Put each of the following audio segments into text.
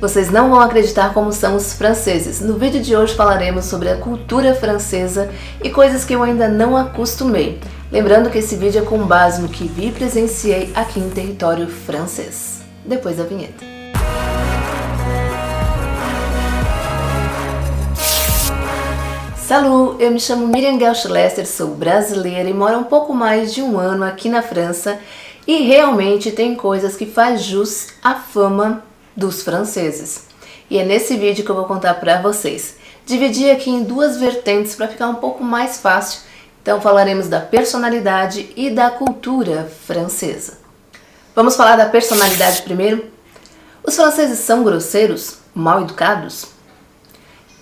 Vocês não vão acreditar como são os franceses. No vídeo de hoje falaremos sobre a cultura francesa e coisas que eu ainda não acostumei. Lembrando que esse vídeo é com base no que vi e presenciei aqui em território francês. Depois da vinheta. Salut! Eu me chamo Miriam Gelsch-Lester, sou brasileira e moro há um pouco mais de um ano aqui na França e realmente tem coisas que faz jus à fama dos franceses. E é nesse vídeo que eu vou contar para vocês. Dividi aqui em duas vertentes para ficar um pouco mais fácil. Então falaremos da personalidade e da cultura francesa. Vamos falar da personalidade primeiro? Os franceses são grosseiros? Mal educados?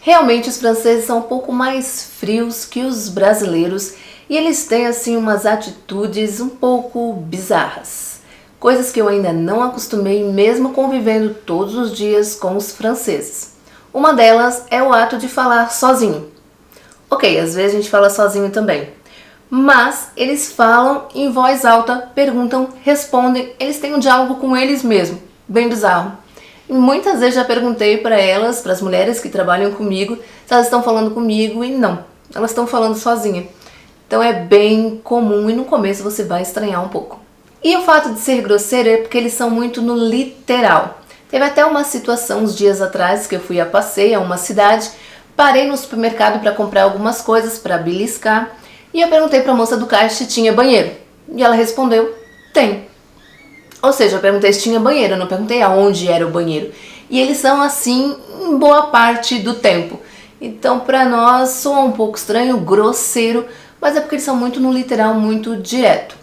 Realmente os franceses são um pouco mais frios que os brasileiros e eles têm assim umas atitudes um pouco bizarras. Coisas que eu ainda não acostumei mesmo convivendo todos os dias com os franceses. Uma delas é o ato de falar sozinho. Ok, às vezes a gente fala sozinho também. Mas eles falam em voz alta, perguntam, respondem, eles têm um diálogo com eles mesmos. Bem bizarro. E muitas vezes já perguntei para elas, para as mulheres que trabalham comigo, se elas estão falando comigo e não. Elas estão falando sozinha. Então é bem comum e no começo você vai estranhar um pouco. E o fato de ser grosseiro é porque eles são muito no literal. Teve até uma situação uns dias atrás que eu fui a passeio a uma cidade, parei no supermercado para comprar algumas coisas para beliscar e eu perguntei para a moça do caixa se tinha banheiro. E ela respondeu, tem. Ou seja, eu perguntei se tinha banheiro, eu não perguntei aonde era o banheiro. E eles são assim em boa parte do tempo. Então para nós soa um pouco estranho, grosseiro, mas é porque eles são muito no literal, muito direto.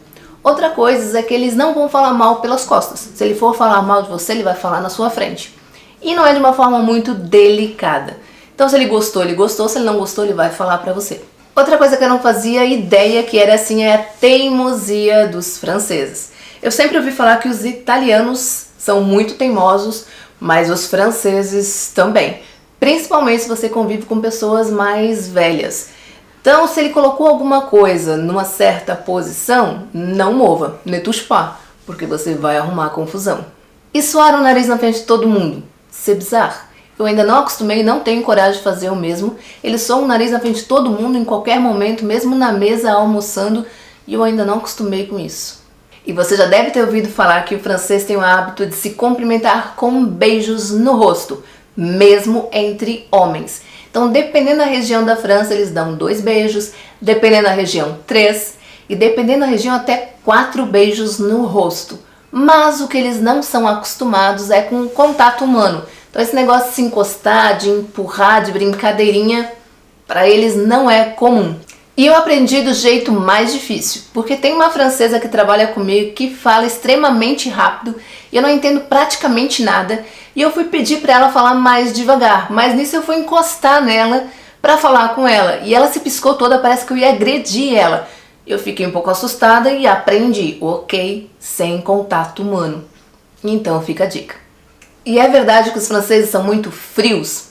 Outra coisa é que eles não vão falar mal pelas costas. Se ele for falar mal de você, ele vai falar na sua frente. E não é de uma forma muito delicada. Então se ele gostou, ele gostou. Se ele não gostou, ele vai falar pra você. Outra coisa que eu não fazia ideia que era assim é a teimosia dos franceses. Eu sempre ouvi falar que os italianos são muito teimosos, mas os franceses também. Principalmente se você convive com pessoas mais velhas. Então, se ele colocou alguma coisa numa certa posição, não mova, ne touche pas, porque você vai arrumar confusão. E suar o nariz na frente de todo mundo? C'est bizarre. Eu ainda não acostumei e não tenho coragem de fazer o mesmo. Ele soa o nariz na frente de todo mundo em qualquer momento, mesmo na mesa almoçando, e eu ainda não acostumei com isso. E você já deve ter ouvido falar que o francês tem o hábito de se cumprimentar com beijos no rosto, mesmo entre homens. Então, dependendo da região da França, eles dão 2 beijos, dependendo da região 3 e dependendo da região até 4 beijos no rosto. Mas o que eles não são acostumados é com o contato humano. Então esse negócio de se encostar, de empurrar, de brincadeirinha, para eles não é comum. E eu aprendi do jeito mais difícil, porque tem uma francesa que trabalha comigo que fala extremamente rápido e eu não entendo praticamente nada. E eu fui pedir para ela falar mais devagar, mas nisso eu fui encostar nela para falar com ela. E ela se piscou toda, parece que eu ia agredir ela. Eu fiquei um pouco assustada e aprendi, ok, sem contato humano. Então fica a dica. E é verdade que os franceses são muito frios?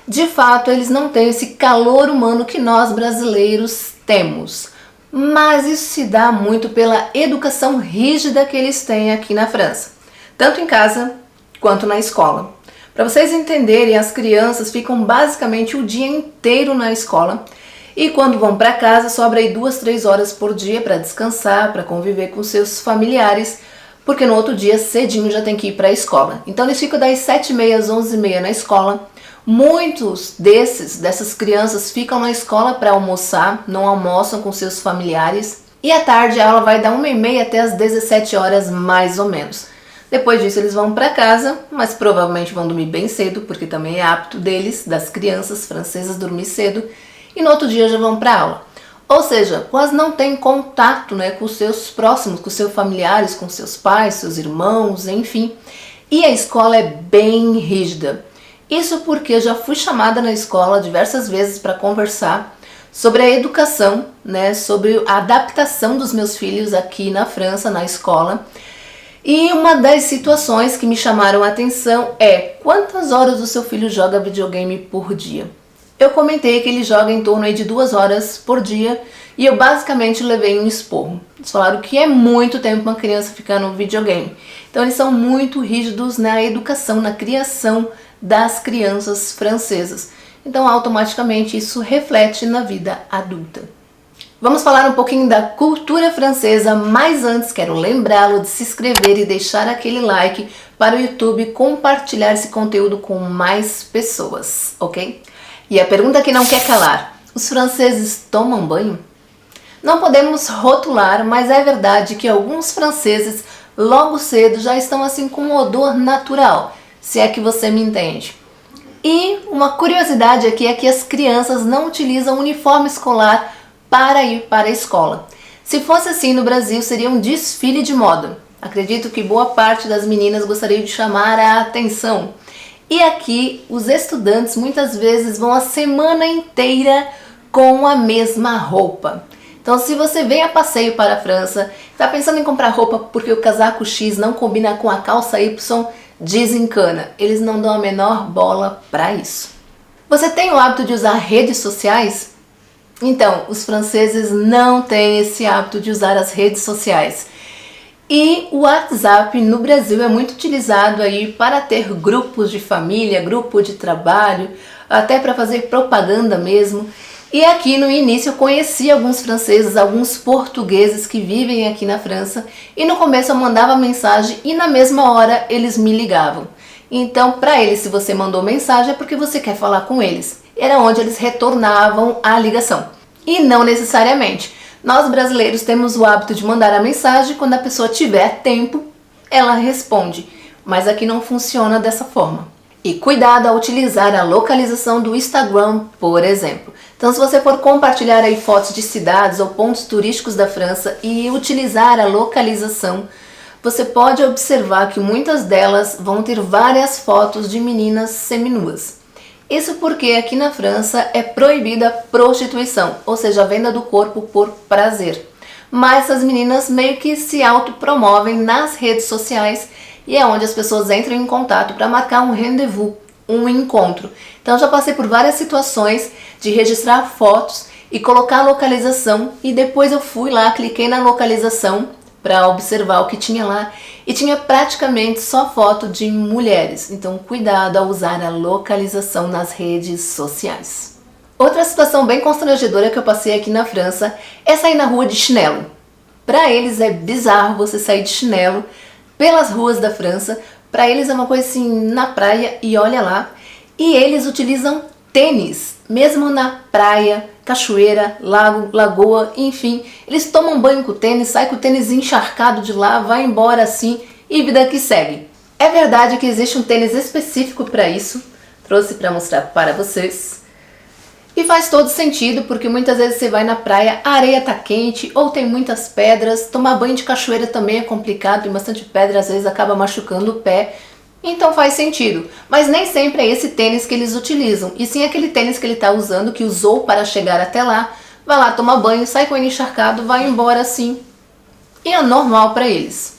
De fato, eles não têm esse calor humano que nós brasileiros temos. Mas isso se dá muito pela educação rígida que eles têm aqui na França. Tanto em casa quanto na escola. Para vocês entenderem, as crianças ficam basicamente o dia inteiro na escola e quando vão para casa sobra aí 2, 3 horas por dia para descansar, para conviver com seus familiares, porque no outro dia cedinho já tem que ir para a escola. Então eles ficam das 7h30 às 11h30 na escola. Muitos dessas crianças ficam na escola para almoçar, não almoçam com seus familiares e à tarde a aula vai dar 1h30 até as 17 horas mais ou menos. Depois disso eles vão para casa, mas provavelmente vão dormir bem cedo, porque também é hábito deles, das crianças francesas, dormir cedo, e no outro dia já vão para aula. Ou seja, quase não tem contato, né, com os seus próximos, com os seus familiares, com seus pais, seus irmãos, enfim. E a escola é bem rígida. Isso porque eu já fui chamada na escola diversas vezes para conversar sobre a educação, né, sobre a adaptação dos meus filhos aqui na França, na escola. E uma das situações que me chamaram a atenção é quantas horas o seu filho joga videogame por dia. Eu comentei que ele joga em torno aí de 2 horas por dia e eu basicamente levei um esporro. Eles falaram que é muito tempo uma criança ficar no videogame. Então eles são muito rígidos na educação, na criação das crianças francesas. Então automaticamente isso reflete na vida adulta. Vamos falar um pouquinho da cultura francesa, mas antes quero lembrá-lo de se inscrever e deixar aquele like para o YouTube compartilhar esse conteúdo com mais pessoas, ok? E a pergunta que não quer calar: os franceses tomam banho? Não podemos rotular, mas é verdade que alguns franceses logo cedo já estão assim com um odor natural, se é que você me entende. E uma curiosidade aqui é que as crianças não utilizam uniforme escolar para ir para a escola. Se fosse assim no Brasil, seria um desfile de moda. Acredito que boa parte das meninas gostaria de chamar a atenção. E aqui os estudantes muitas vezes vão a semana inteira com a mesma roupa. Então se você vem a passeio para a França, está pensando em comprar roupa porque o casaco X não combina com a calça Y, desencana. Eles não dão a menor bola para isso. Você tem o hábito de usar redes sociais? Então, os franceses não têm esse hábito de usar as redes sociais. E o WhatsApp no Brasil é muito utilizado aí para ter grupos de família, grupo de trabalho, até para fazer propaganda mesmo. E aqui no início eu conheci alguns franceses, alguns portugueses que vivem aqui na França, e no começo eu mandava mensagem e na mesma hora eles me ligavam. Então, para eles, se você mandou mensagem é porque você quer falar com eles. Era onde eles retornavam a ligação. E não necessariamente. Nós brasileiros temos o hábito de mandar a mensagem, quando a pessoa tiver tempo, ela responde. Mas aqui não funciona dessa forma. E cuidado ao utilizar a localização do Instagram, por exemplo. Então, se você for compartilhar aí fotos de cidades ou pontos turísticos da França e utilizar a localização, você pode observar que muitas delas vão ter várias fotos de meninas seminuas. Isso porque aqui na França é proibida a prostituição, ou seja, a venda do corpo por prazer. Mas as meninas meio que se autopromovem nas redes sociais e é onde as pessoas entram em contato para marcar um rendezvous, um encontro. Então já passei por várias situações de registrar fotos e colocar a localização e depois eu fui lá, cliquei na localização para observar o que tinha lá e tinha praticamente só foto de mulheres. Então cuidado ao usar a localização nas redes sociais. Outra situação bem constrangedora que eu passei aqui na França é sair na rua de chinelo. Para eles é bizarro você sair de chinelo pelas ruas da França. Para eles é uma coisa assim, na praia e olha lá. E eles utilizam tênis, mesmo na praia, cachoeira, lago, lagoa, enfim. Eles tomam banho com o tênis, saem com o tênis encharcado de lá, vai embora assim e vida que segue. É verdade que existe um tênis específico para isso, trouxe para mostrar para vocês. E faz todo sentido, porque muitas vezes você vai na praia, a areia tá quente ou tem muitas pedras, tomar banho de cachoeira também é complicado, tem bastante pedra, às vezes acaba machucando o pé. Então faz sentido, mas nem sempre é esse tênis que eles utilizam, e sim aquele tênis que ele está usando, que usou para chegar até lá, vai lá tomar banho, sai com ele encharcado, vai embora assim, e é normal para eles.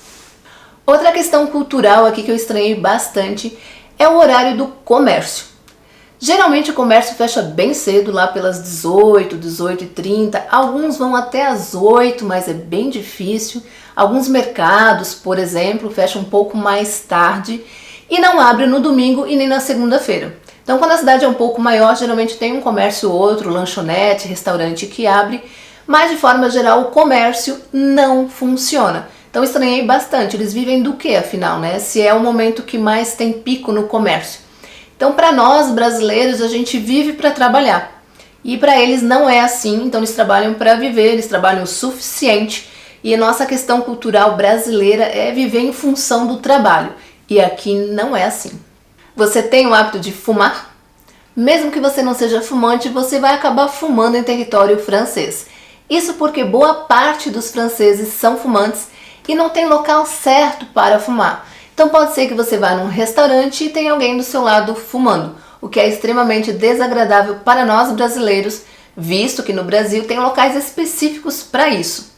Outra questão cultural aqui que eu estranhei bastante é o horário do comércio. Geralmente o comércio fecha bem cedo, lá pelas 18, 18h30, alguns vão até às 8, mas é bem difícil. Alguns mercados, por exemplo, fecham um pouco mais tarde e não abre no domingo e nem na segunda-feira. Então quando a cidade é um pouco maior, geralmente tem um comércio ou outro, lanchonete, restaurante que abre, mas de forma geral o comércio não funciona. Então estranhei bastante, eles vivem do que afinal, né? Se é o momento que mais tem pico no comércio. Então para nós brasileiros a gente vive para trabalhar e para eles não é assim, então eles trabalham para viver, eles trabalham o suficiente e a nossa questão cultural brasileira é viver em função do trabalho. E aqui não é assim. Você tem o hábito de fumar? Mesmo que você não seja fumante, você vai acabar fumando em território francês. Isso porque boa parte dos franceses são fumantes e não tem local certo para fumar. Então pode ser que você vá num restaurante e tenha alguém do seu lado fumando, o que é extremamente desagradável para nós brasileiros, visto que no Brasil tem locais específicos para isso.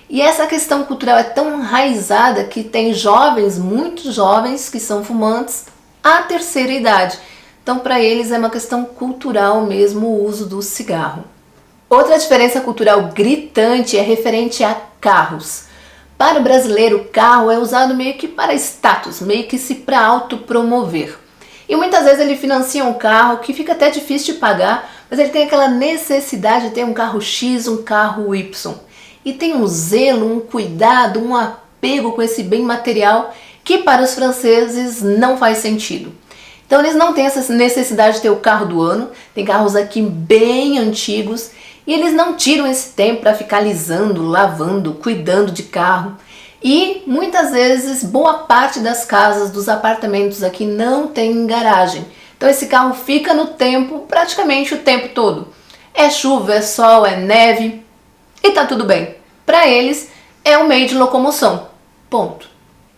E essa questão cultural é tão enraizada que tem jovens, muitos jovens, que são fumantes à terceira idade. Então para eles é uma questão cultural mesmo o uso do cigarro. Outra diferença cultural gritante é referente à carros. Para o brasileiro, carro é usado meio que para status, meio que se para autopromover. E muitas vezes ele financia um carro que fica até difícil de pagar, mas ele tem aquela necessidade de ter um carro X, um carro Y. E tem um zelo, um cuidado, um apego com esse bem material que para os franceses não faz sentido. Então eles não têm essa necessidade de ter o carro do ano, tem carros aqui bem antigos e eles não tiram esse tempo para ficar alisando, lavando, cuidando de carro. E muitas vezes boa parte das casas, dos apartamentos aqui não tem garagem. Então esse carro fica no tempo praticamente o tempo todo. É chuva, é sol, é neve e tá tudo bem. Para eles é um meio de locomoção. Ponto.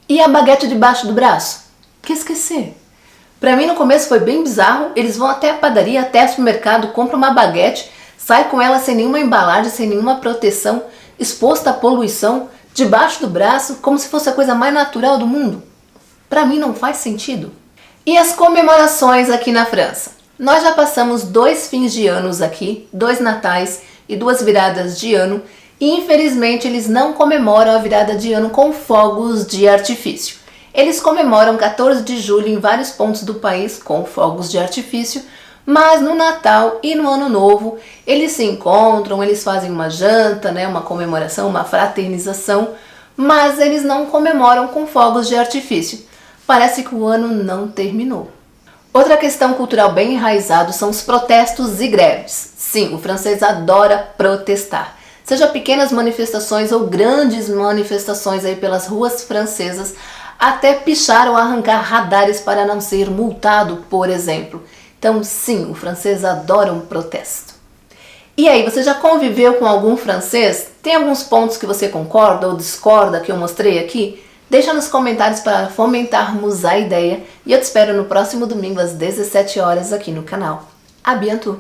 E a baguete debaixo do braço? Que esquecer. Para mim no começo foi bem bizarro, eles vão até a padaria, até o supermercado, compram uma baguete, sai com ela sem nenhuma embalagem, sem nenhuma proteção, exposta à poluição, debaixo do braço, como se fosse a coisa mais natural do mundo. Para mim não faz sentido. E as comemorações aqui na França? Nós já passamos 2 fins de anos aqui, 2 natais e 2 viradas de ano, e infelizmente eles não comemoram a virada de ano com fogos de artifício. Eles comemoram 14 de julho em vários pontos do país com fogos de artifício, mas no Natal e no Ano Novo eles se encontram, eles fazem uma janta, uma comemoração, uma fraternização, mas eles não comemoram com fogos de artifício. Parece que o ano não terminou. Outra questão cultural bem enraizada são os protestos e greves. Sim, o francês adora protestar. Seja pequenas manifestações ou grandes manifestações aí pelas ruas francesas, até pichar ou arrancar radares para não ser multado, por exemplo. Então sim, o francês adora um protesto. E aí, você já conviveu com algum francês? Tem alguns pontos que você concorda ou discorda que eu mostrei aqui? Deixa nos comentários para fomentarmos a ideia e eu te espero no próximo domingo às 17 horas aqui no canal. À bientôt!